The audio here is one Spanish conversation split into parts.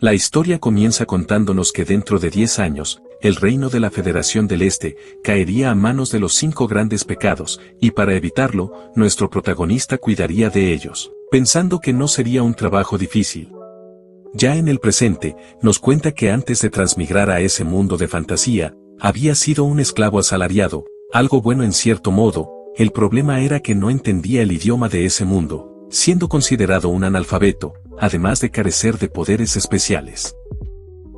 La historia comienza contándonos que dentro de 10 años, el reino de la Federación del Este caería a manos de los 5 grandes pecados, y para evitarlo, nuestro protagonista cuidaría de ellos, pensando que no sería un trabajo difícil. Ya en el presente, nos cuenta que antes de transmigrar a ese mundo de fantasía, había sido un esclavo asalariado, algo bueno en cierto modo. El problema era que no entendía el idioma de ese mundo, siendo considerado un analfabeto, además de carecer de poderes especiales.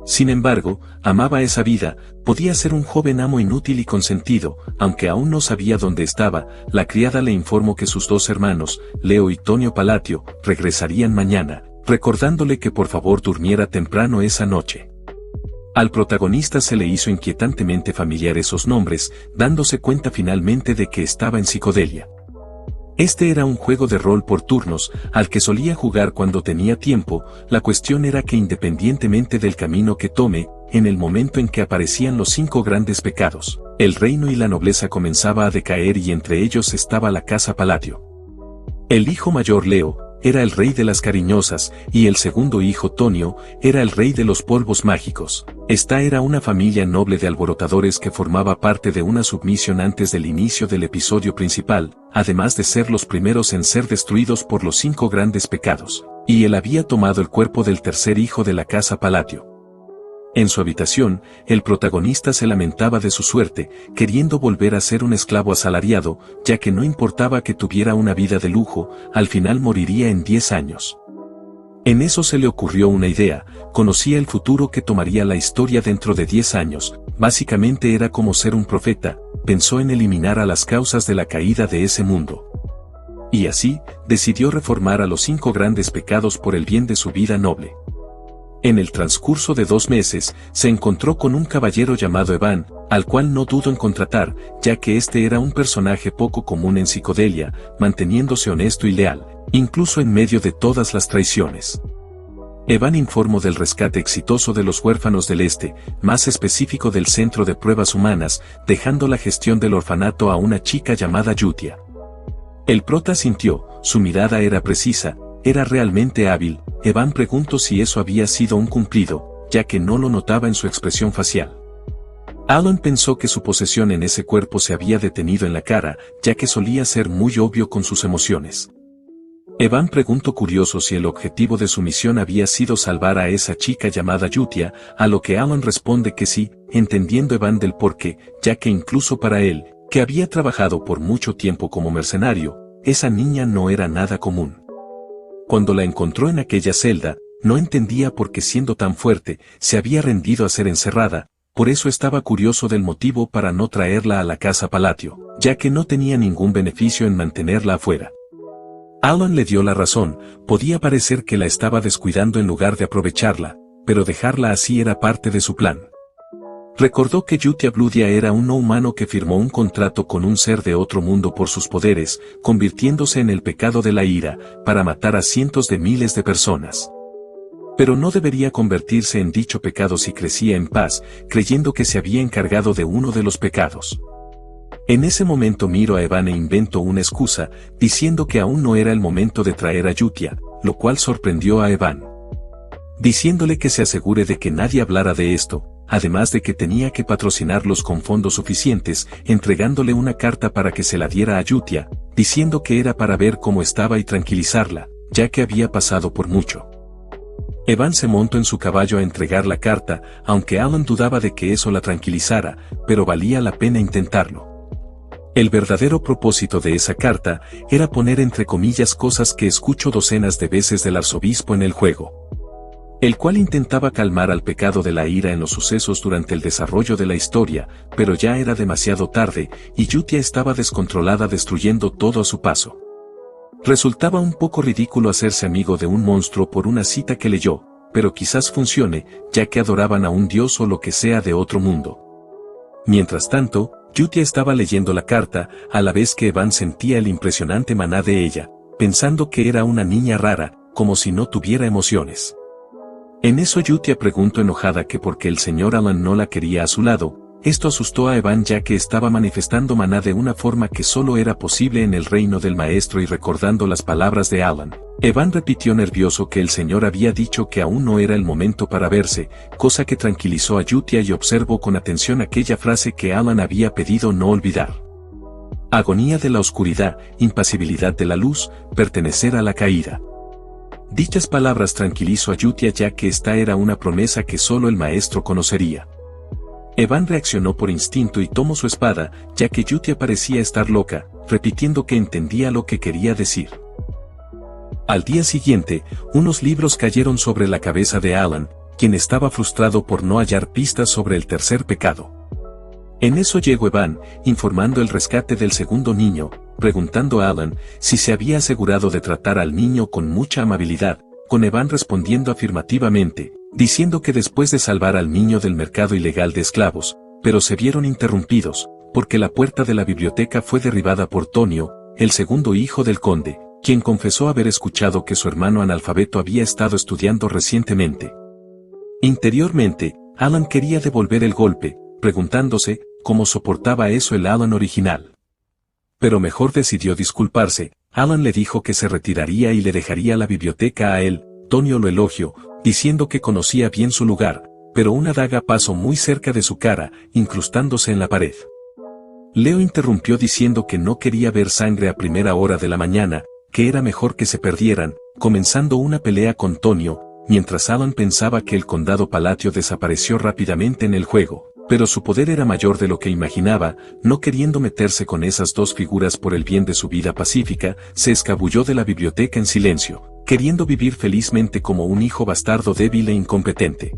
Sin embargo, amaba esa vida, podía ser un joven amo inútil y consentido, aunque aún no sabía dónde estaba. La criada le informó que sus 2 hermanos, Leo y Tonio Palatio, regresarían mañana, recordándole que por favor durmiera temprano esa noche. Al protagonista se le hizo inquietantemente familiar esos nombres, dándose cuenta finalmente de que estaba en psicodelia. Este era un juego de rol por turnos, al que solía jugar cuando tenía tiempo. La cuestión era que independientemente del camino que tome, en el momento en que aparecían los 5 grandes pecados, el reino y la nobleza comenzaba a decaer y entre ellos estaba la casa Palatio. El hijo mayor Leo, era el rey de las cariñosas, y el segundo hijo Tonio, era el rey de los polvos mágicos. Esta era una familia noble de alborotadores que formaba parte de una submisión antes del inicio del episodio principal, además de ser los primeros en ser destruidos por los 5 grandes pecados, y él había tomado el cuerpo del tercer hijo de la casa Palatio. En su habitación, el protagonista se lamentaba de su suerte, queriendo volver a ser un esclavo asalariado, ya que no importaba que tuviera una vida de lujo, al final moriría en 10 años. En eso se le ocurrió una idea, conocía el futuro que tomaría la historia dentro de 10 años, básicamente era como ser un profeta, pensó en eliminar a las causas de la caída de ese mundo. Y así, decidió reformar a los 5 grandes pecados por el bien de su vida noble. En el transcurso de 2 meses, se encontró con un caballero llamado Evan, al cual no dudó en contratar, ya que este era un personaje poco común en psicodelia, manteniéndose honesto y leal, incluso en medio de todas las traiciones. Evan informó del rescate exitoso de los huérfanos del Este, más específico del Centro de Pruebas Humanas, dejando la gestión del orfanato a una chica llamada Yutia. El prota sintió, su mirada era precisa, era realmente hábil. Evan preguntó si eso había sido un cumplido, ya que no lo notaba en su expresión facial. Alan pensó que su posesión en ese cuerpo se había detenido en la cara, ya que solía ser muy obvio con sus emociones. Evan preguntó curioso si el objetivo de su misión había sido salvar a esa chica llamada Yutia, a lo que Alan responde que sí, entendiendo Evan del porqué, ya que incluso para él, que había trabajado por mucho tiempo como mercenario, esa niña no era nada común. Cuando la encontró en aquella celda, no entendía por qué siendo tan fuerte, se había rendido a ser encerrada, por eso estaba curioso del motivo para no traerla a la casa Palatio, ya que no tenía ningún beneficio en mantenerla afuera. Alan le dio la razón, podía parecer que la estaba descuidando en lugar de aprovecharla, pero dejarla así era parte de su plan. Recordó que Yutia Bludia era un no humano que firmó un contrato con un ser de otro mundo por sus poderes, convirtiéndose en el pecado de la ira, para matar a cientos de miles de personas. Pero no debería convertirse en dicho pecado si crecía en paz, creyendo que se había encargado de uno de los pecados. En ese momento miró a Evan e inventó una excusa, diciendo que aún no era el momento de traer a Yutia, lo cual sorprendió a Evan. Diciéndole que se asegure de que nadie hablara de esto, además de que tenía que patrocinarlos con fondos suficientes, entregándole una carta para que se la diera a Yutia, diciendo que era para ver cómo estaba y tranquilizarla, ya que había pasado por mucho. Evan se montó en su caballo a entregar la carta, aunque Alan dudaba de que eso la tranquilizara, pero valía la pena intentarlo. El verdadero propósito de esa carta era poner entre comillas cosas que escucho docenas de veces del arzobispo en el juego, el cual intentaba calmar al pecado de la ira en los sucesos durante el desarrollo de la historia, pero ya era demasiado tarde, y Yutia estaba descontrolada destruyendo todo a su paso. Resultaba un poco ridículo hacerse amigo de un monstruo por una cita que leyó, pero quizás funcione, ya que adoraban a un dios o lo que sea de otro mundo. Mientras tanto, Yutia estaba leyendo la carta, a la vez que Evan sentía el impresionante maná de ella, pensando que era una niña rara, como si no tuviera emociones. En eso Yutia preguntó enojada que por qué el señor Alan no la quería a su lado, Esto asustó a Evan ya que estaba manifestando maná de una forma que solo era posible en el reino del maestro, y recordando las palabras de Alan, Evan repitió nervioso que el señor había dicho que aún no era el momento para verse, cosa que tranquilizó a Yutia y observó con atención aquella frase que Alan había pedido no olvidar. Agonía de la oscuridad, impasibilidad de la luz, pertenecer a la caída. Dichas palabras tranquilizó a Yutia ya que esta era una promesa que solo el maestro conocería. Evan reaccionó por instinto y tomó su espada, ya que Yutia parecía estar loca, repitiendo que entendía lo que quería decir. Al día siguiente, unos libros cayeron sobre la cabeza de Alan, quien estaba frustrado por no hallar pistas sobre el tercer pecado. En eso llegó Evan, informando el rescate del segundo niño, preguntando a Alan si se había asegurado de tratar al niño con mucha amabilidad, con Evan respondiendo afirmativamente, diciendo que después de salvar al niño del mercado ilegal de esclavos, pero se vieron interrumpidos, porque la puerta de la biblioteca fue derribada por Tonio, el segundo hijo del conde, quien confesó haber escuchado que su hermano analfabeto había estado estudiando recientemente. Interiormente, Alan quería devolver el golpe, preguntándose cómo soportaba eso el Alan original. Pero mejor decidió disculparse. Alan le dijo que se retiraría y le dejaría la biblioteca a él. Tonio lo elogió, diciendo que conocía bien su lugar, pero una daga pasó muy cerca de su cara, incrustándose en la pared. Leo interrumpió diciendo que no quería ver sangre a primera hora de la mañana, que era mejor que se perdieran, comenzando una pelea con Tonio, mientras Alan pensaba que el condado Palatio desapareció rápidamente en el juego, pero su poder era mayor de lo que imaginaba. No queriendo meterse con esas dos figuras por el bien de su vida pacífica, se escabulló de la biblioteca en silencio, queriendo vivir felizmente como un hijo bastardo débil e incompetente.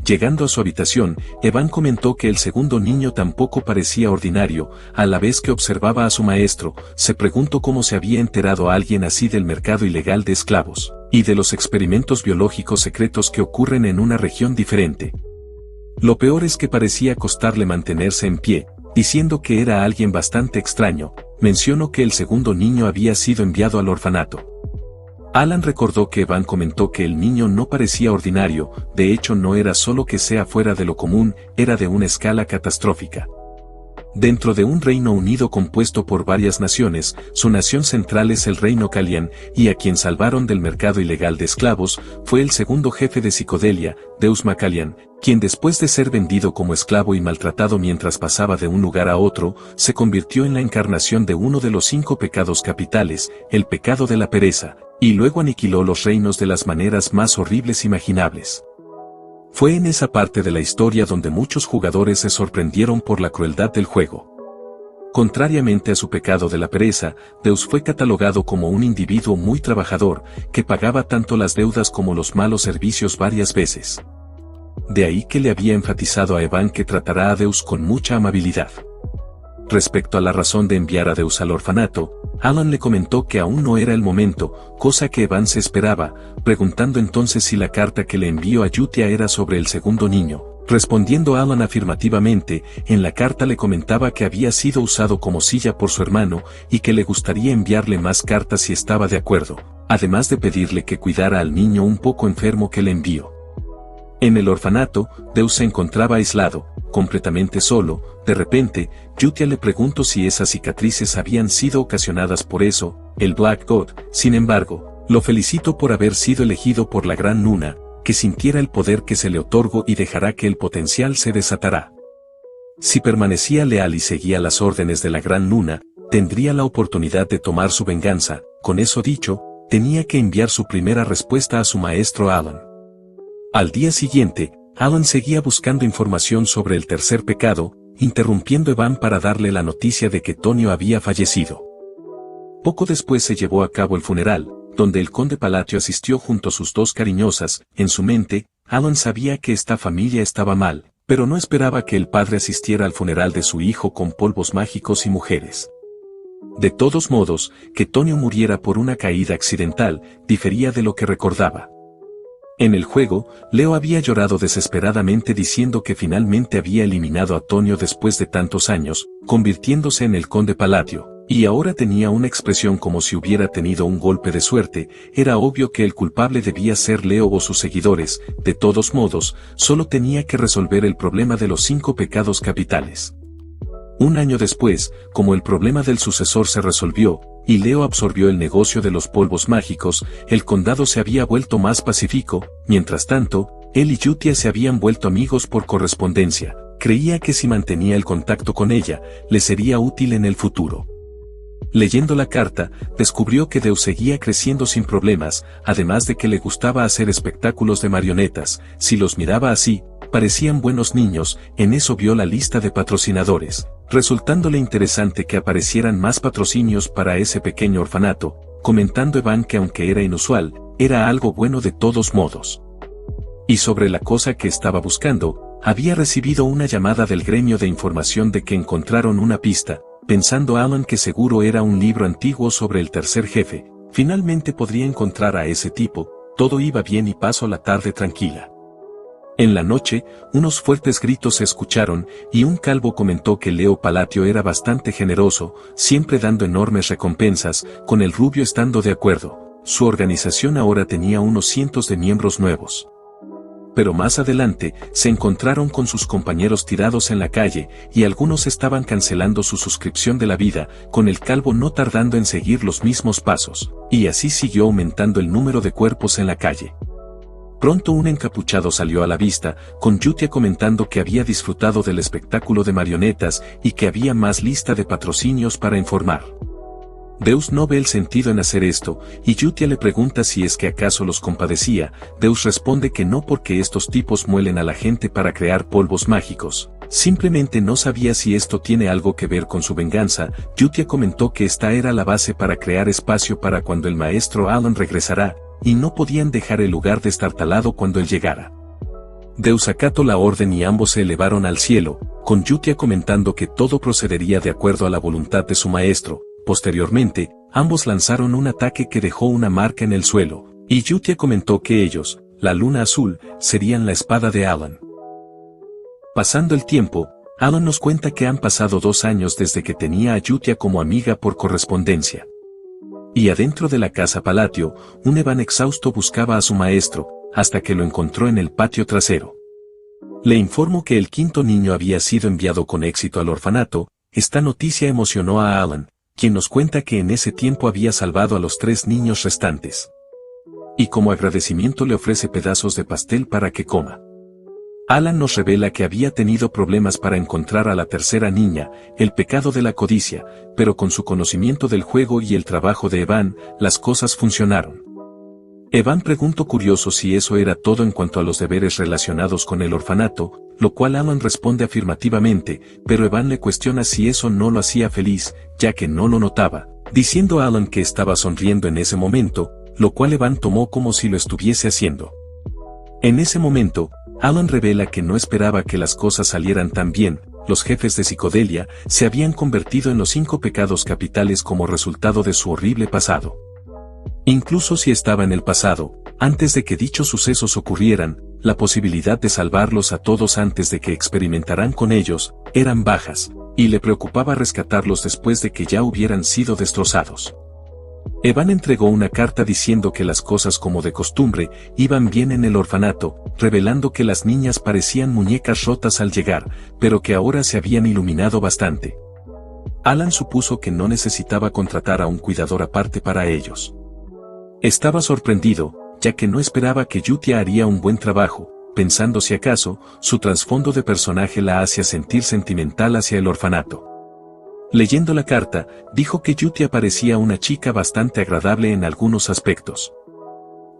Llegando a su habitación, Evan comentó que el segundo niño tampoco parecía ordinario. A la vez que observaba a su maestro, se preguntó cómo se había enterado a alguien así del mercado ilegal de esclavos, y de los experimentos biológicos secretos que ocurren en una región diferente. Lo peor es que parecía costarle mantenerse en pie, diciendo que era alguien bastante extraño. Mencionó que el segundo niño había sido enviado al orfanato. Alan recordó que Evan comentó que el niño no parecía ordinario, de hecho no era solo que sea fuera de lo común, era de una escala catastrófica. Dentro de un Reino Unido compuesto por varias naciones, su nación central es el Reino Calian, y a quien salvaron del mercado ilegal de esclavos, fue el segundo jefe de Psicodelia, Deus Macalian, quien después de ser vendido como esclavo y maltratado mientras pasaba de un lugar a otro, se convirtió en la encarnación de uno de los 5 pecados capitales, el pecado de la pereza, y luego aniquiló los reinos de las maneras más horribles imaginables. Fue en esa parte de la historia donde muchos jugadores se sorprendieron por la crueldad del juego. Contrariamente a su pecado de la pereza, Deus fue catalogado como un individuo muy trabajador, que pagaba tanto las deudas como los malos servicios varias veces. De ahí que le había enfatizado a Evan que tratará a Deus con mucha amabilidad. Respecto a la razón de enviar a Deus al orfanato, Alan le comentó que aún no era el momento, cosa que Evan se esperaba, preguntando entonces si la carta que le envió a Yutia era sobre el segundo niño. Respondiendo Alan afirmativamente, en la carta le comentaba que había sido usado como silla por su hermano, y que le gustaría enviarle más cartas si estaba de acuerdo, además de pedirle que cuidara al niño un poco enfermo que le envió. En el orfanato, Deus se encontraba aislado, completamente solo. De repente, Yutia le preguntó si esas cicatrices habían sido ocasionadas por eso. El Black God, sin embargo, lo felicitó por haber sido elegido por la Gran Luna, que sintiera el poder que se le otorgó y dejará que el potencial se desatará. Si permanecía leal y seguía las órdenes de la Gran Luna, tendría la oportunidad de tomar su venganza. Con eso dicho, tenía que enviar su primera respuesta a su maestro Alan. Al día siguiente, Alan seguía buscando información sobre el tercer pecado, interrumpiendo a Evan para darle la noticia de que Tonio había fallecido. Poco después se llevó a cabo el funeral, donde el conde Palatio asistió junto a sus 2 cariñosas. En su mente, Alan sabía que esta familia estaba mal, pero no esperaba que el padre asistiera al funeral de su hijo con polvos mágicos y mujeres. De todos modos, que Tonio muriera por una caída accidental, difería de lo que recordaba. En el juego, Leo había llorado desesperadamente diciendo que finalmente había eliminado a Tonio después de tantos años, convirtiéndose en el conde Palatio, Y ahora tenía una expresión como si hubiera tenido un golpe de suerte. Era obvio que el culpable debía ser Leo o sus seguidores. De todos modos, solo tenía que resolver el problema de los 5 pecados capitales. Un año después, como el problema del sucesor se resolvió, y Leo absorbió el negocio de los polvos mágicos, el condado se había vuelto más pacífico. Mientras tanto, él y Yutia se habían vuelto amigos por correspondencia. Creía que si mantenía el contacto con ella, le sería útil en el futuro. Leyendo la carta, descubrió que Deus seguía creciendo sin problemas, además de que le gustaba hacer espectáculos de marionetas. Si los miraba así, parecían buenos niños. En eso vio la lista de patrocinadores, resultándole interesante que aparecieran más patrocinios para ese pequeño orfanato, comentando Evan que aunque era inusual, era algo bueno de todos modos. Y sobre la cosa que estaba buscando, había recibido una llamada del gremio de información de que encontraron una pista. Pensando Alan que seguro era un libro antiguo sobre el tercer jefe, finalmente podría encontrar a ese tipo. Todo iba bien y pasó la tarde tranquila. En la noche, unos fuertes gritos se escucharon, y un calvo comentó que Leo Palatio era bastante generoso, siempre dando enormes recompensas, con el rubio estando de acuerdo. Su organización ahora tenía unos cientos de miembros nuevos. Pero más adelante, se encontraron con sus compañeros tirados en la calle, y algunos estaban cancelando su suscripción de la vida, con el calvo no tardando en seguir los mismos pasos, y así siguió aumentando el número de cuerpos en la calle. Pronto un encapuchado salió a la vista, con Yutia comentando que había disfrutado del espectáculo de marionetas, y que había más lista de patrocinios para informar. Deus no ve el sentido en hacer esto, y Yutia le pregunta si es que acaso los compadecía. Deus responde que no, porque estos tipos muelen a la gente para crear polvos mágicos. Simplemente no sabía si esto tiene algo que ver con su venganza. Yutia comentó que esta era la base para crear espacio para cuando el maestro Alan regresará, y no podían dejar el lugar destartalado cuando él llegara. Deus acató la orden y ambos se elevaron al cielo, con Yutia comentando que todo procedería de acuerdo a la voluntad de su maestro. Posteriormente, ambos lanzaron un ataque que dejó una marca en el suelo, y Yutia comentó que ellos, la luna azul, serían la espada de Alan. Pasando el tiempo, Alan nos cuenta que han pasado 2 años desde que tenía a Yutia como amiga por correspondencia. Y adentro de la casa Palatio, un Evan exhausto buscaba a su maestro, hasta que lo encontró en el patio trasero. Le informó que el 5.º niño había sido enviado con éxito al orfanato. Esta noticia emocionó a Alan, quien nos cuenta que en ese tiempo había salvado a los 3 niños restantes. Y como agradecimiento le ofrece pedazos de pastel para que coma. Alan nos revela que había tenido problemas para encontrar a la tercera niña, el pecado de la codicia, pero con su conocimiento del juego y el trabajo de Evan, las cosas funcionaron. Evan preguntó curioso si eso era todo en cuanto a los deberes relacionados con el orfanato, lo cual Alan responde afirmativamente, pero Evan le cuestiona si eso no lo hacía feliz, ya que no lo notaba, diciendo a Alan que estaba sonriendo en ese momento, lo cual Evan tomó como si lo estuviese haciendo. En ese momento, Alan revela que no esperaba que las cosas salieran tan bien. Los jefes de psicodelia se habían convertido en los 5 pecados capitales como resultado de su horrible pasado. Incluso si estaba en el pasado, antes de que dichos sucesos ocurrieran, la posibilidad de salvarlos a todos antes de que experimentaran con ellos, eran bajas, y le preocupaba rescatarlos después de que ya hubieran sido destrozados. Evan entregó una carta diciendo que las cosas como de costumbre iban bien en el orfanato, revelando que las niñas parecían muñecas rotas al llegar, pero que ahora se habían iluminado bastante. Alan supuso que no necesitaba contratar a un cuidador aparte para ellos. Estaba sorprendido, ya que no esperaba que Yutia haría un buen trabajo, pensando si acaso, su trasfondo de personaje la hacía sentir sentimental hacia el orfanato. Leyendo la carta, dijo que Yutia parecía una chica bastante agradable en algunos aspectos.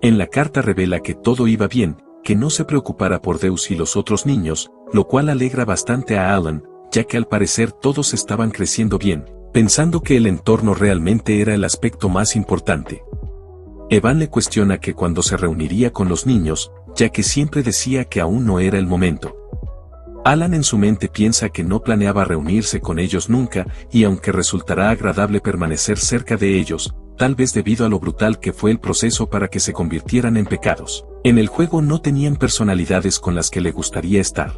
En la carta revela que todo iba bien, que no se preocupara por Deus y los otros niños, lo cual alegra bastante a Alan, ya que al parecer todos estaban creciendo bien, pensando que el entorno realmente era el aspecto más importante. Evan le cuestiona que cuando se reuniría con los niños, ya que siempre decía que aún no era el momento. Alan en su mente piensa que no planeaba reunirse con ellos nunca, y aunque resultará agradable permanecer cerca de ellos, tal vez debido a lo brutal que fue el proceso para que se convirtieran en pecados, en el juego no tenían personalidades con las que le gustaría estar.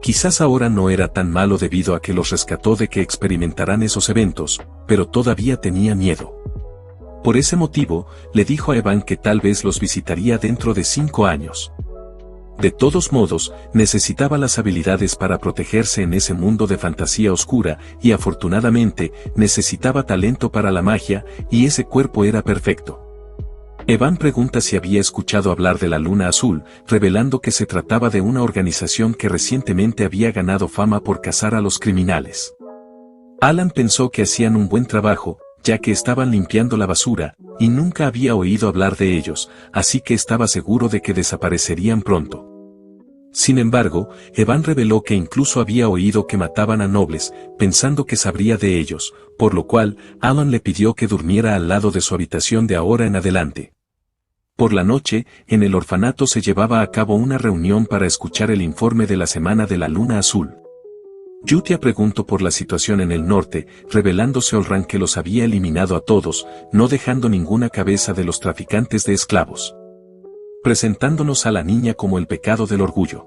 Quizás ahora no era tan malo debido a que los rescató de que experimentaran esos eventos, pero todavía tenía miedo. Por ese motivo, le dijo a Evan que tal vez los visitaría dentro de 5 años. De todos modos, necesitaba las habilidades para protegerse en ese mundo de fantasía oscura, y afortunadamente, necesitaba talento para la magia, y ese cuerpo era perfecto. Evan pregunta si había escuchado hablar de la Luna Azul, revelando que se trataba de una organización que recientemente había ganado fama por cazar a los criminales. Alan pensó que hacían un buen trabajo, ya que estaban limpiando la basura, y nunca había oído hablar de ellos, así que estaba seguro de que desaparecerían pronto. Sin embargo, Evan reveló que incluso había oído que mataban a nobles, pensando que sabría de ellos, por lo cual, Alan le pidió que durmiera al lado de su habitación de ahora en adelante. Por la noche, en el orfanato se llevaba a cabo una reunión para escuchar el informe de la semana de la Luna Azul. Yutia preguntó por la situación en el norte, revelándose Olran que los había eliminado a todos, no dejando ninguna cabeza de los traficantes de esclavos. Presentándonos a la niña como el pecado del orgullo.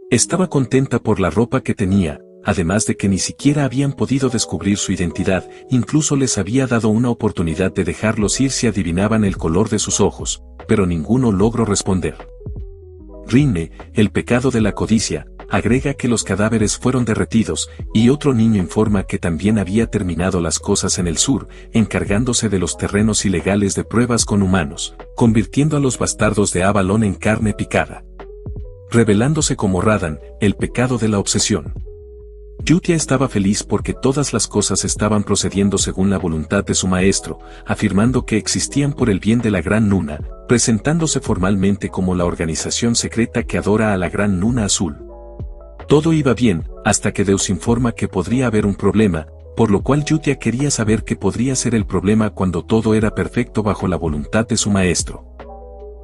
Estaba contenta por la ropa que tenía, además de que ni siquiera habían podido descubrir su identidad, incluso les había dado una oportunidad de dejarlos ir si adivinaban el color de sus ojos, pero ninguno logró responder. Rinne, el pecado de la codicia, agrega que los cadáveres fueron derretidos, y otro niño informa que también había terminado las cosas en el sur, encargándose de los terrenos ilegales de pruebas con humanos, convirtiendo a los bastardos de Avalon en carne picada. Revelándose como Radan, el pecado de la obsesión. Yutia estaba feliz porque todas las cosas estaban procediendo según la voluntad de su maestro, afirmando que existían por el bien de la Gran Luna, presentándose formalmente como la organización secreta que adora a la Gran Luna Azul. Todo iba bien, hasta que Deus informa que podría haber un problema, por lo cual Yutia quería saber qué podría ser el problema cuando todo era perfecto bajo la voluntad de su maestro.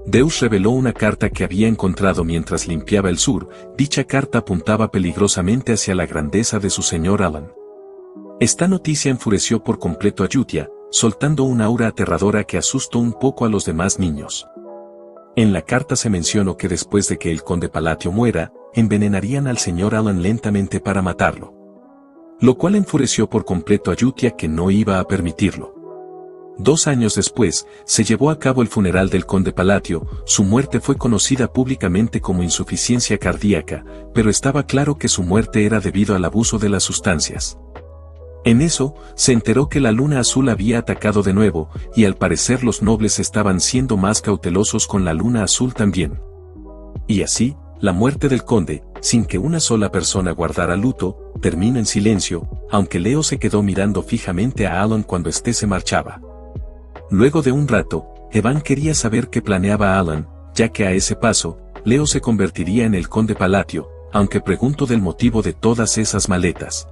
Deus reveló una carta que había encontrado mientras limpiaba el sur, dicha carta apuntaba peligrosamente hacia la grandeza de su señor Alan. Esta noticia enfureció por completo a Yutia, soltando una aura aterradora que asustó un poco a los demás niños. En la carta se mencionó que después de que el conde Palatio muera, envenenarían al señor Alan lentamente para matarlo. Lo cual enfureció por completo a Yutia, que no iba a permitirlo. 2 años después, se llevó a cabo el funeral del conde Palatio. Su muerte fue conocida públicamente como insuficiencia cardíaca, pero estaba claro que su muerte era debido al abuso de las sustancias. En eso, se enteró que la Luna Azul había atacado de nuevo, y al parecer los nobles estaban siendo más cautelosos con la Luna Azul también. Y así, la muerte del conde, sin que una sola persona guardara luto, termina en silencio, aunque Leo se quedó mirando fijamente a Alan cuando éste se marchaba. Luego de un rato, Evan quería saber qué planeaba Alan, ya que a ese paso, Leo se convertiría en el conde Palatio, aunque preguntó del motivo de todas esas maletas.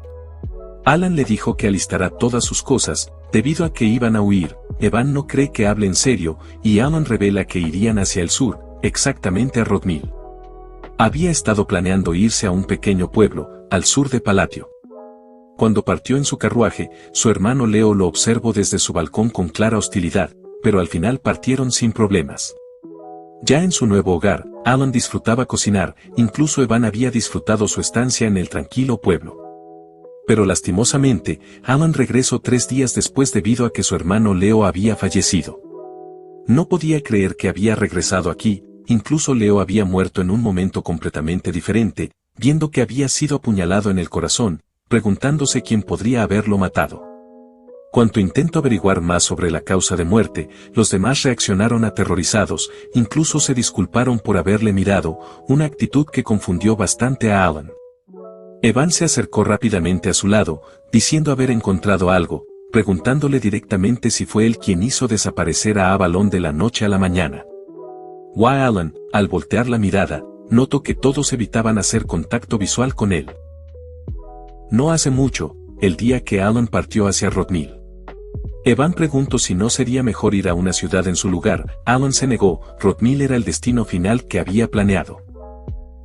Alan le dijo que alistará todas sus cosas, debido a que iban a huir. Evan no cree que hable en serio, y Alan revela que irían hacia el sur, exactamente a Rodmil. Había estado planeando irse a un pequeño pueblo, al sur de Palatio. Cuando partió en su carruaje, su hermano Leo lo observó desde su balcón con clara hostilidad, pero al final partieron sin problemas. Ya en su nuevo hogar, Alan disfrutaba cocinar, incluso Evan había disfrutado su estancia en el tranquilo pueblo. Pero lastimosamente, Alan regresó 3 días después debido a que su hermano Leo había fallecido. No podía creer que había regresado aquí, incluso Leo había muerto en un momento completamente diferente, viendo que había sido apuñalado en el corazón, preguntándose quién podría haberlo matado. Cuando intentó averiguar más sobre la causa de muerte, los demás reaccionaron aterrorizados, incluso se disculparon por haberle mirado, una actitud que confundió bastante a Alan. Evan se acercó rápidamente a su lado, diciendo haber encontrado algo, preguntándole directamente si fue él quien hizo desaparecer a Avalon de la noche a la mañana. Alan, al voltear la mirada, notó que todos evitaban hacer contacto visual con él. No hace mucho, el día que Alan partió hacia Rodmil. Evan preguntó si no sería mejor ir a una ciudad en su lugar. Alan se negó. Rodmil era el destino final que había planeado.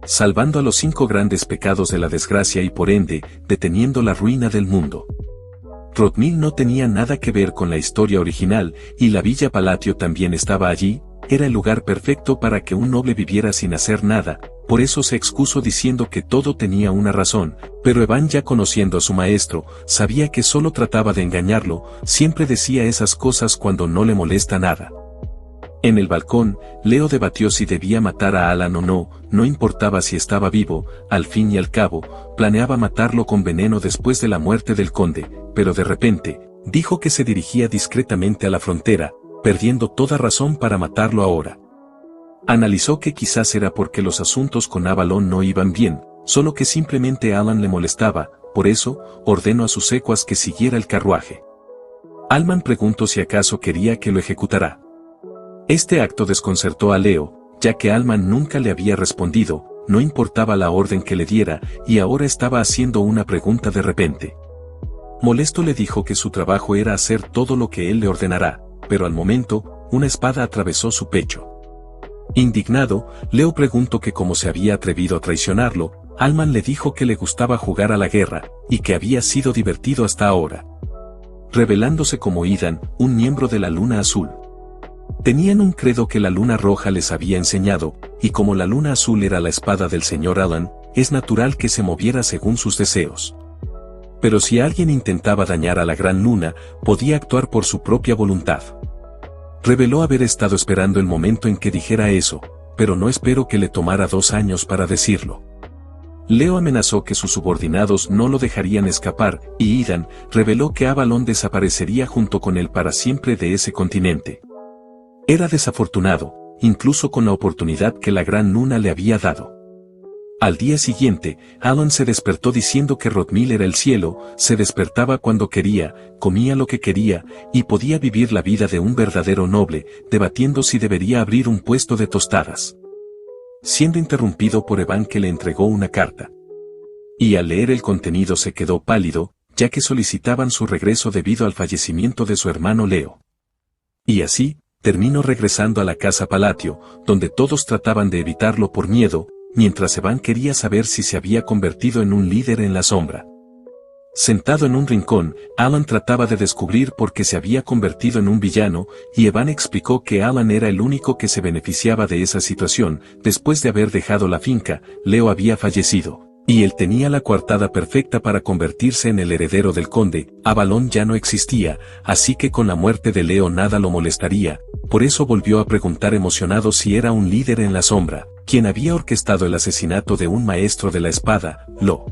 Salvando a los 5 grandes pecados de la desgracia y por ende, deteniendo la ruina del mundo. Rodmil no tenía nada que ver con la historia original, y la Villa Palatio también estaba allí. Era el lugar perfecto para que un noble viviera sin hacer nada, por eso se excusó diciendo que todo tenía una razón, pero Evan, ya conociendo a su maestro, sabía que solo trataba de engañarlo, siempre decía esas cosas cuando no le molesta nada. En el balcón, Leo debatió si debía matar a Alan o no, no importaba si estaba vivo, al fin y al cabo, planeaba matarlo con veneno después de la muerte del conde, pero de repente, dijo que se dirigía discretamente a la frontera, perdiendo toda razón para matarlo ahora. Analizó que quizás era porque los asuntos con Avalon no iban bien, solo que simplemente Alan le molestaba, por eso, ordenó a sus secuas que siguiera el carruaje. Alman preguntó si acaso quería que lo ejecutara. Este acto desconcertó a Leo, ya que Alman nunca le había respondido, no importaba la orden que le diera, y ahora estaba haciendo una pregunta de repente. Molesto le dijo que su trabajo era hacer todo lo que él le ordenara, pero al momento, una espada atravesó su pecho. Indignado, Leo preguntó que cómo se había atrevido a traicionarlo. Alman le dijo que le gustaba jugar a la guerra, y que había sido divertido hasta ahora. Revelándose como Idan, un miembro de la Luna Azul. Tenían un credo que la Luna Roja les había enseñado, y como la Luna Azul era la espada del señor Alan, es natural que se moviera según sus deseos. Pero si alguien intentaba dañar a la Gran Luna, podía actuar por su propia voluntad. Reveló haber estado esperando el momento en que dijera eso, pero no esperó que le tomara 2 años para decirlo. Leo amenazó que sus subordinados no lo dejarían escapar, y Idan reveló que Avalon desaparecería junto con él para siempre de ese continente. Era desafortunado, incluso con la oportunidad que la Gran Luna le había dado. Al día siguiente, Alan se despertó diciendo que Rodmil era el cielo, se despertaba cuando quería, comía lo que quería, y podía vivir la vida de un verdadero noble, debatiendo si debería abrir un puesto de tostadas. Siendo interrumpido por Evan, que le entregó una carta. Y al leer el contenido se quedó pálido, ya que solicitaban su regreso debido al fallecimiento de su hermano Leo. Y así, terminó regresando a la casa Palatio, donde todos trataban de evitarlo por miedo, mientras Evan quería saber si se había convertido en un líder en la sombra. Sentado en un rincón, Alan trataba de descubrir por qué se había convertido en un villano, y Evan explicó que Alan era el único que se beneficiaba de esa situación. Después de haber dejado la finca, Leo había fallecido, y él tenía la coartada perfecta para convertirse en el heredero del conde. Avalon ya no existía, así que con la muerte de Leo nada lo molestaría, por eso volvió a preguntar emocionado si era un líder en la sombra, quien había orquestado el asesinato de un maestro de la espada, lo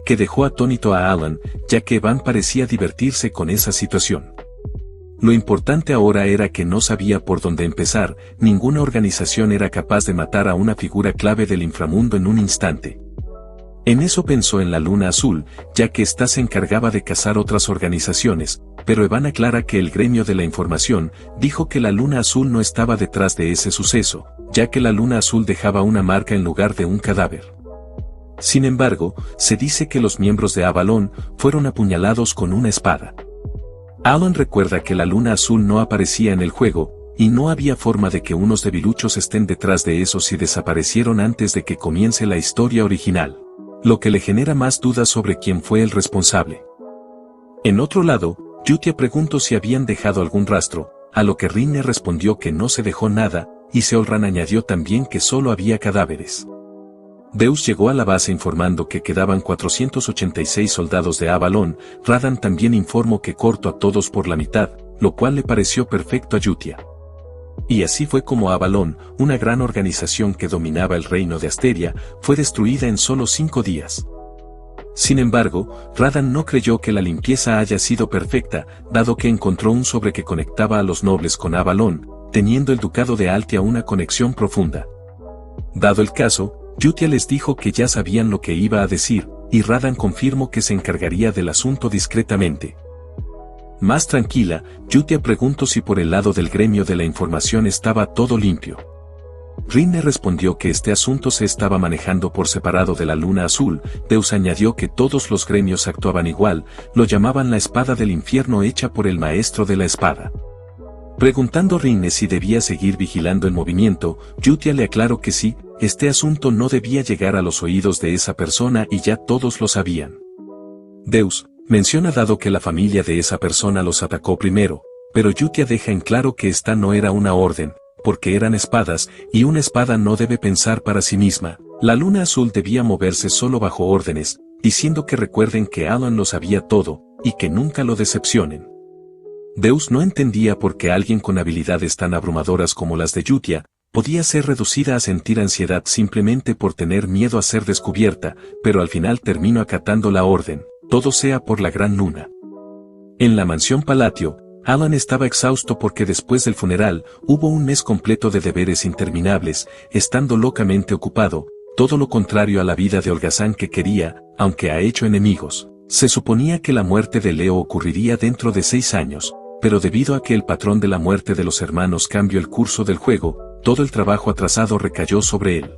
que dejó atónito a Alan, ya que Evan parecía divertirse con esa situación. Lo importante ahora era que no sabía por dónde empezar, ninguna organización era capaz de matar a una figura clave del inframundo en un instante. En eso pensó en la Luna Azul, ya que ésta se encargaba de cazar otras organizaciones, pero Evan aclara que el gremio de la información dijo que la Luna Azul no estaba detrás de ese suceso, ya que la Luna Azul dejaba una marca en lugar de un cadáver. Sin embargo, se dice que los miembros de Avalon fueron apuñalados con una espada. Alan recuerda que la Luna Azul no aparecía en el juego, y no había forma de que unos debiluchos estén detrás de eso si desaparecieron antes de que comience la historia original, lo que le genera más dudas sobre quién fue el responsable. En otro lado, Yutia preguntó si habían dejado algún rastro, a lo que Rinne respondió que no se dejó nada, y Seolran añadió también que solo había cadáveres. Deus llegó a la base informando que quedaban 486 soldados de Avalon. Radan también informó que cortó a todos por la mitad, lo cual le pareció perfecto a Yutia. Y así fue como Avalon, una gran organización que dominaba el reino de Asteria, fue destruida en solo 5 días. Sin embargo, Radan no creyó que la limpieza haya sido perfecta, dado que encontró un sobre que conectaba a los nobles con Avalon, teniendo el ducado de Altia una conexión profunda. Dado el caso, Yutia les dijo que ya sabían lo que iba a decir, y Radan confirmó que se encargaría del asunto discretamente. Más tranquila, Yutia preguntó si por el lado del gremio de la información estaba todo limpio. Rinne respondió que este asunto se estaba manejando por separado de la Luna Azul. Deus añadió que todos los gremios actuaban igual, lo llamaban la espada del infierno hecha por el maestro de la espada. Preguntando Rinne si debía seguir vigilando el movimiento, Yutia le aclaró que sí, este asunto no debía llegar a los oídos de esa persona y ya todos lo sabían. Deus menciona dado que la familia de esa persona los atacó primero, pero Yutia deja en claro que esta no era una orden, porque eran espadas, y una espada no debe pensar para sí misma, La luna azul debía moverse solo bajo órdenes, diciendo que recuerden que Alan lo sabía todo, y que nunca lo decepcionen. Deus no entendía por qué alguien con habilidades tan abrumadoras como las de Yutia, podía ser reducida a sentir ansiedad simplemente por tener miedo a ser descubierta, pero al final terminó acatando la orden, todo sea por la gran luna. En la mansión Palatio, Alan estaba exhausto porque después del funeral, hubo un mes completo de deberes interminables, estando locamente ocupado, todo lo contrario a la vida de holgazán que quería, aunque ha hecho enemigos. Se suponía que la muerte de Leo ocurriría dentro de 6 años, pero debido a que el patrón de la muerte de los hermanos cambió el curso del juego, todo el trabajo atrasado recayó sobre él.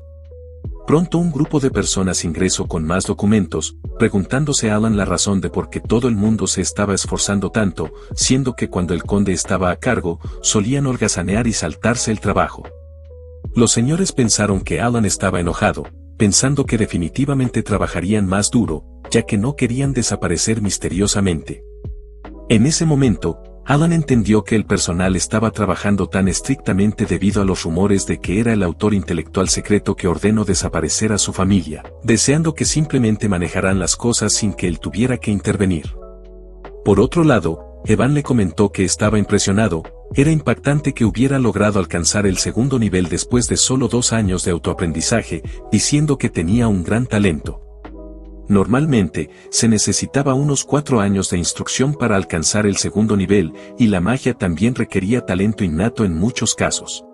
Pronto un grupo de personas ingresó con más documentos, preguntándose a Alan la razón de por qué todo el mundo se estaba esforzando tanto, siendo que cuando el conde estaba a cargo, solían holgazanear y saltarse el trabajo. Los señores pensaron que Alan estaba enojado, pensando que definitivamente trabajarían más duro, ya que no querían desaparecer misteriosamente. En ese momento, Alan entendió que el personal estaba trabajando tan estrictamente debido a los rumores de que era el autor intelectual secreto que ordenó desaparecer a su familia, deseando que simplemente manejaran las cosas sin que él tuviera que intervenir. Por otro lado, Evan le comentó que estaba impresionado, era impactante que hubiera logrado alcanzar el segundo nivel después de solo 2 años de autoaprendizaje, diciendo que tenía un gran talento. Normalmente, se necesitaba unos 4 años de instrucción para alcanzar el segundo nivel, y la magia también requería talento innato en muchos casos.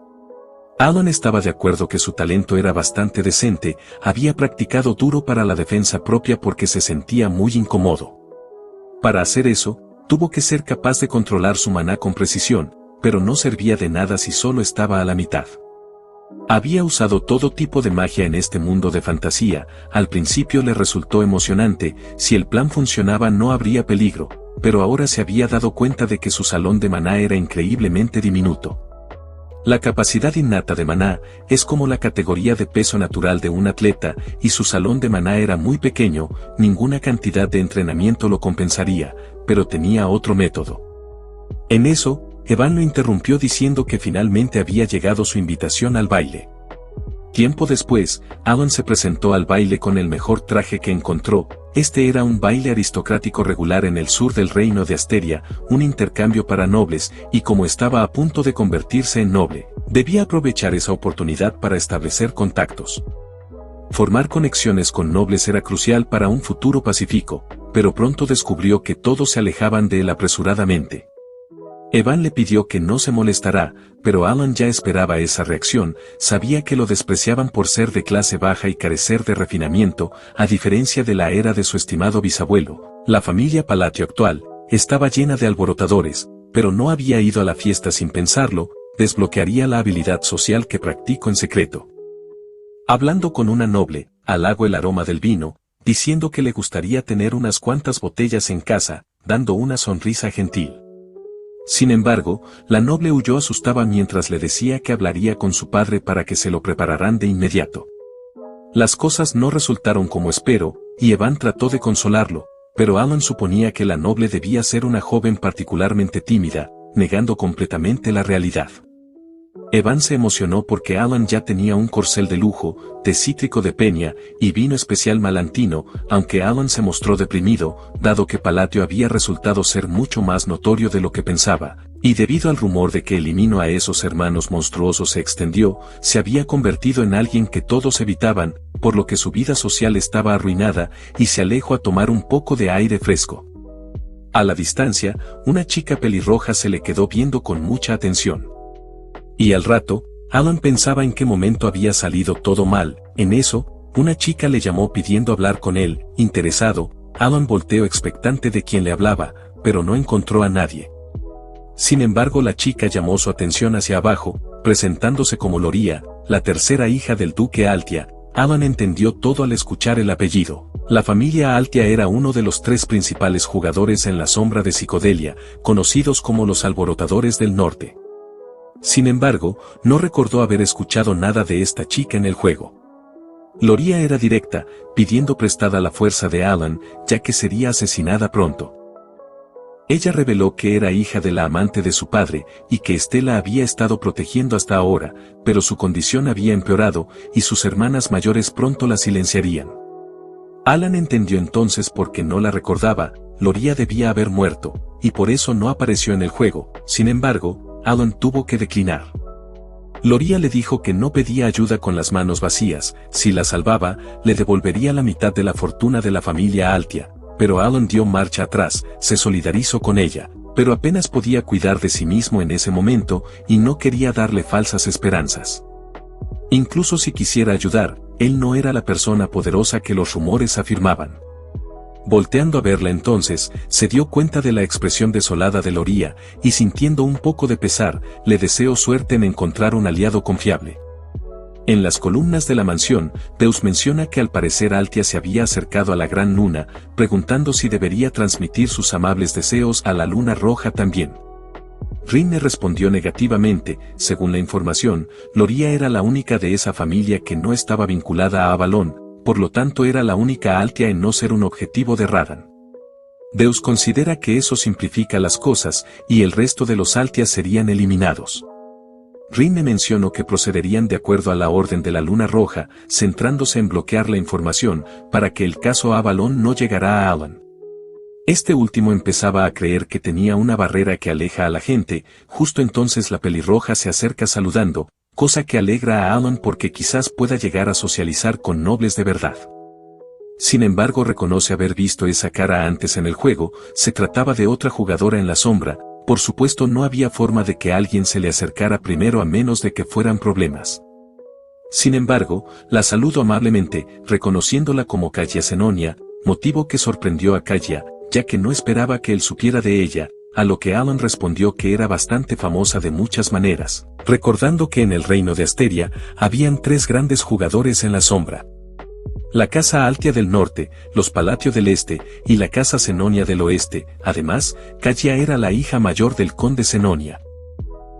Alan estaba de acuerdo que su talento era bastante decente, había practicado duro para la defensa propia porque se sentía muy incómodo. Para hacer eso, tuvo que ser capaz de controlar su maná con precisión, pero no servía de nada si solo estaba a la mitad. Había usado todo tipo de magia en este mundo de fantasía, al principio le resultó emocionante, si el plan funcionaba no habría peligro, pero ahora se había dado cuenta de que su salón de maná era increíblemente diminuto. La capacidad innata de maná es como la categoría de peso natural de un atleta, y su salón de maná era muy pequeño, ninguna cantidad de entrenamiento lo compensaría, pero tenía otro método. En eso, Evan lo interrumpió diciendo que finalmente había llegado su invitación al baile. Tiempo después, Alan se presentó al baile con el mejor traje que encontró, este era un baile aristocrático regular en el sur del reino de Asteria, un intercambio para nobles, y como estaba a punto de convertirse en noble, debía aprovechar esa oportunidad para establecer contactos. Formar conexiones con nobles era crucial para un futuro pacífico, pero pronto descubrió que todos se alejaban de él apresuradamente. Evan le pidió que no se molestara, pero Alan ya esperaba esa reacción, sabía que lo despreciaban por ser de clase baja y carecer de refinamiento, a diferencia de la era de su estimado bisabuelo. La familia Palatio actual estaba llena de alborotadores, pero no había ido a la fiesta sin pensarlo, desbloquearía la habilidad social que practicó en secreto. Hablando con una noble, halagó el aroma del vino, diciendo que le gustaría tener unas cuantas botellas en casa, dando una sonrisa gentil. Sin embargo, la noble huyó asustada mientras le decía que hablaría con su padre para que se lo prepararan de inmediato. Las cosas no resultaron como esperó, y Evan trató de consolarlo, pero Alan suponía que la noble debía ser una joven particularmente tímida, negando completamente la realidad. Evan se emocionó porque Alan ya tenía un corcel de lujo, té cítrico de peña, y vino especial malantino, aunque Alan se mostró deprimido, dado que Palatio había resultado ser mucho más notorio de lo que pensaba, y debido al rumor de que eliminó a esos hermanos monstruosos se extendió, se había convertido en alguien que todos evitaban, por lo que su vida social estaba arruinada, y se alejó a tomar un poco de aire fresco. A la distancia, una chica pelirroja se le quedó viendo con mucha atención. Y al rato, Alan pensaba en qué momento había salido todo mal. En eso, una chica le llamó pidiendo hablar con él, interesado. Alan volteó expectante de quién le hablaba, pero no encontró a nadie. Sin embargo, la chica llamó su atención hacia abajo, presentándose como Loria, la tercera hija del duque Altia. Alan entendió todo al escuchar el apellido. La familia Altia era uno de los 3 principales jugadores en la sombra de Psicodelia, conocidos como los Alborotadores del Norte. Sin embargo, no recordó haber escuchado nada de esta chica en el juego. Loria era directa, pidiendo prestada la fuerza de Alan, ya que sería asesinada pronto. Ella reveló que era hija de la amante de su padre y que éste la había estado protegiendo hasta ahora, pero su condición había empeorado y sus hermanas mayores pronto la silenciarían. Alan entendió entonces por qué no la recordaba. Loria debía haber muerto, y por eso no apareció en el juego. Sin embargo, Alan tuvo que declinar. Loria le dijo que no pedía ayuda con las manos vacías. Si la salvaba, le devolvería la mitad de la fortuna de la familia Altia. Pero Alan dio marcha atrás, se solidarizó con ella, pero apenas podía cuidar de sí mismo en ese momento y no quería darle falsas esperanzas. Incluso si quisiera ayudar, él no era la persona poderosa que los rumores afirmaban. Volteando a verla entonces, se dio cuenta de la expresión desolada de Loria, y sintiendo un poco de pesar, le deseó suerte en encontrar un aliado confiable. En las columnas de la mansión, Deus menciona que al parecer Altia se había acercado a la gran luna, preguntando si debería transmitir sus amables deseos a la luna roja también. Rinne respondió negativamente. Según la información, Loria era la única de esa familia que no estaba vinculada a Avalon, por lo tanto era la única Altia en no ser un objetivo de Radan. Deus considera que eso simplifica las cosas, y el resto de los Altias serían eliminados. Rinne mencionó que procederían de acuerdo a la orden de la Luna Roja, centrándose en bloquear la información, para que el caso Avalon no llegara a Alan. Este último empezaba a creer que tenía una barrera que aleja a la gente. Justo entonces la pelirroja se acerca saludando, cosa que alegra a Alan porque quizás pueda llegar a socializar con nobles de verdad. Sin embargo, reconoce haber visto esa cara antes en el juego. Se trataba de otra jugadora en la sombra. Por supuesto no había forma de que alguien se le acercara primero a menos de que fueran problemas. Sin embargo, la saludó amablemente, reconociéndola como Katia Senonia, motivo que sorprendió a Katia, ya que no esperaba que él supiera de ella, a lo que Alan respondió que era bastante famosa de muchas maneras, recordando que en el reino de Asteria, habían 3 grandes jugadores en la sombra. La casa Altia del norte, los Palatio del este, y la casa Senonia del oeste. Además, Katia era la hija mayor del conde Senonia.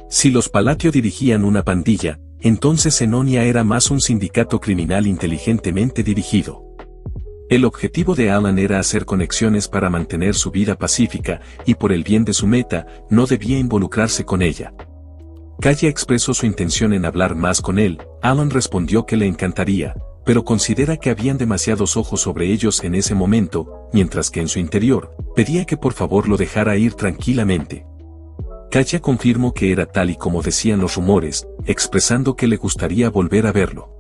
Si los Palatio dirigían una pandilla, entonces Senonia era más un sindicato criminal inteligentemente dirigido. El objetivo de Alan era hacer conexiones para mantener su vida pacífica, y por el bien de su meta, no debía involucrarse con ella. Katia expresó su intención en hablar más con él. Alan respondió que le encantaría, pero considera que habían demasiados ojos sobre ellos en ese momento, mientras que en su interior, pedía que por favor lo dejara ir tranquilamente. Katia confirmó que era tal y como decían los rumores, expresando que le gustaría volver a verlo.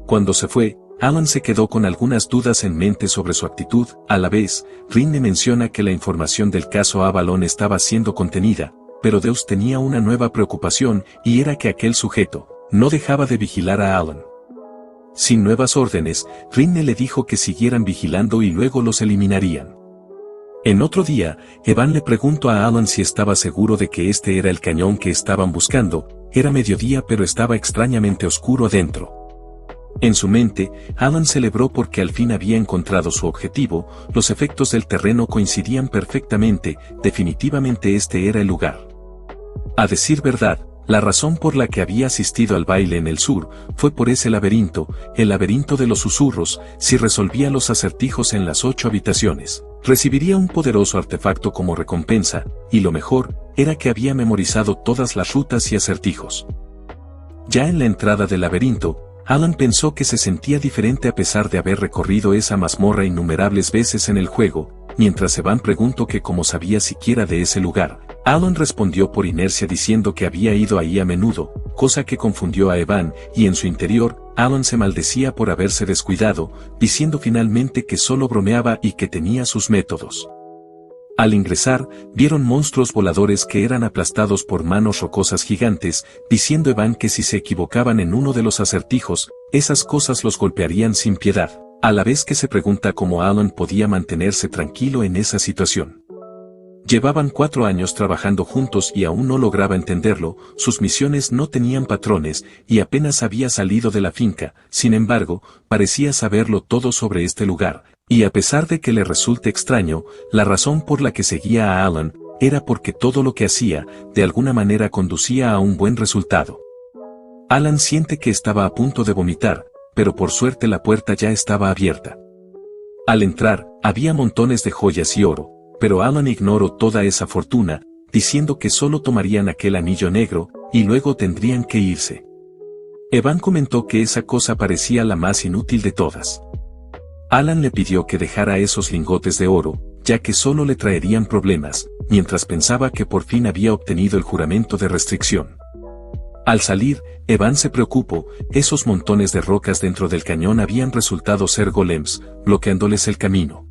Cuando se fue, Alan se quedó con algunas dudas en mente sobre su actitud. A la vez, Rinne menciona que la información del caso Avalon estaba siendo contenida, pero Deus tenía una nueva preocupación, y era que aquel sujeto no dejaba de vigilar a Alan. Sin nuevas órdenes, Rinne le dijo que siguieran vigilando y luego los eliminarían. En otro día, Evan le preguntó a Alan si estaba seguro de que este era el cañón que estaban buscando. Era mediodía pero estaba extrañamente oscuro adentro. En su mente, Alan celebró porque al fin había encontrado su objetivo. Los efectos del terreno coincidían perfectamente. Definitivamente este era el lugar. A decir verdad, la razón por la que había asistido al baile en el sur, fue por ese laberinto, el laberinto de los susurros. Si resolvía los acertijos en las 8 habitaciones, recibiría un poderoso artefacto como recompensa, y lo mejor, era que había memorizado todas las rutas y acertijos. Ya en la entrada del laberinto, Alan pensó que se sentía diferente a pesar de haber recorrido esa mazmorra innumerables veces en el juego. Mientras Evan preguntó que cómo sabía siquiera de ese lugar, Alan respondió por inercia diciendo que había ido ahí a menudo, cosa que confundió a Evan, y en su interior, Alan se maldecía por haberse descuidado, diciendo finalmente que solo bromeaba y que tenía sus métodos. Al ingresar, vieron monstruos voladores que eran aplastados por manos rocosas gigantes, diciendo Evan que si se equivocaban en uno de los acertijos, esas cosas los golpearían sin piedad, a la vez que se pregunta cómo Alan podía mantenerse tranquilo en esa situación. Llevaban 4 años trabajando juntos y aún no lograba entenderlo. Sus misiones no tenían patrones, y apenas había salido de la finca. Sin embargo, parecía saberlo todo sobre este lugar, y a pesar de que le resulte extraño, la razón por la que seguía a Alan, era porque todo lo que hacía, de alguna manera conducía a un buen resultado. Alan siente que estaba a punto de vomitar, pero por suerte la puerta ya estaba abierta. Al entrar, había montones de joyas y oro, pero Alan ignoró toda esa fortuna, diciendo que solo tomarían aquel anillo negro, y luego tendrían que irse. Evan comentó que esa cosa parecía la más inútil de todas. Alan le pidió que dejara esos lingotes de oro, ya que solo le traerían problemas, mientras pensaba que por fin había obtenido el juramento de restricción. Al salir, Evan se preocupó, esos montones de rocas dentro del cañón habían resultado ser golems, bloqueándoles el camino.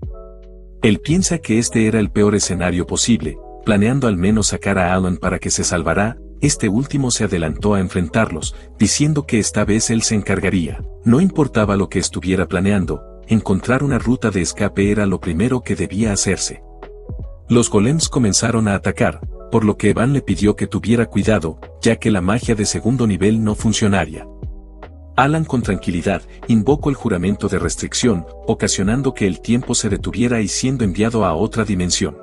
Él piensa que este era el peor escenario posible, planeando al menos sacar a Alan para que se salvara. Este último se adelantó a enfrentarlos, diciendo que esta vez él se encargaría. No importaba lo que estuviera planeando, encontrar una ruta de escape era lo primero que debía hacerse. Los golems comenzaron a atacar, por lo que Evan le pidió que tuviera cuidado, ya que la magia de segundo nivel no funcionaría. Alan con tranquilidad invocó el juramento de restricción, ocasionando que el tiempo se detuviera y siendo enviado a otra dimensión.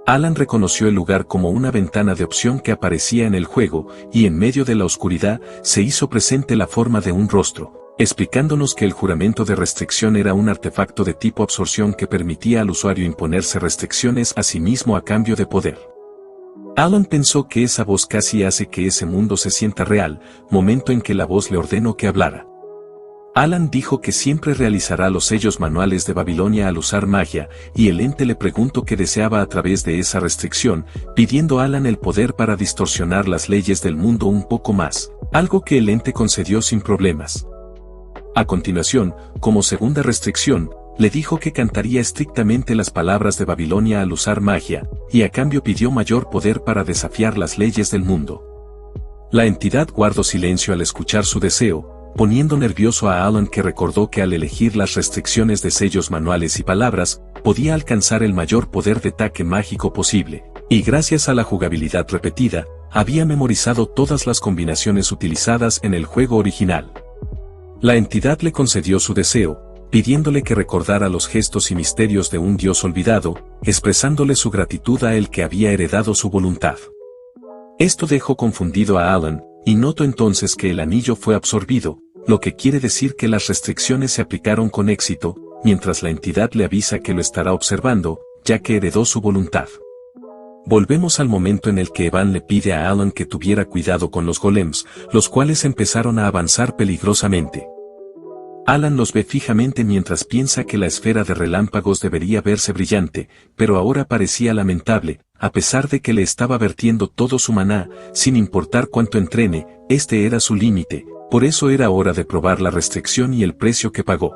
Alan reconoció el lugar como una ventana de opción que aparecía en el juego, y en medio de la oscuridad se hizo presente la forma de un rostro, explicándonos que el juramento de restricción era un artefacto de tipo absorción que permitía al usuario imponerse restricciones a sí mismo a cambio de poder. Alan pensó que esa voz casi hace que ese mundo se sienta real, momento en que la voz le ordenó que hablara. Alan dijo que siempre realizará los sellos manuales de Babilonia al usar magia, y el ente le preguntó qué deseaba a través de esa restricción, pidiendo a Alan el poder para distorsionar las leyes del mundo un poco más, algo que el ente concedió sin problemas. A continuación, como segunda restricción, le dijo que cantaría estrictamente las palabras de Babilonia al usar magia, y a cambio pidió mayor poder para desafiar las leyes del mundo. La entidad guardó silencio al escuchar su deseo, poniendo nervioso a Alan, que recordó que al elegir las restricciones de sellos manuales y palabras, podía alcanzar el mayor poder de ataque mágico posible, y gracias a la jugabilidad repetida, había memorizado todas las combinaciones utilizadas en el juego original. La entidad le concedió su deseo, pidiéndole que recordara los gestos y misterios de un dios olvidado, expresándole su gratitud a él que había heredado su voluntad. Esto dejó confundido a Alan, y notó entonces que el anillo fue absorbido, lo que quiere decir que las restricciones se aplicaron con éxito, mientras la entidad le avisa que lo estará observando, ya que heredó su voluntad. Volvemos al momento en el que Evan le pide a Alan que tuviera cuidado con los golems, los cuales empezaron a avanzar peligrosamente. Alan los ve fijamente mientras piensa que la esfera de relámpagos debería verse brillante, pero ahora parecía lamentable, a pesar de que le estaba vertiendo todo su maná, sin importar cuánto entrene, este era su límite, por eso era hora de probar la restricción y el precio que pagó.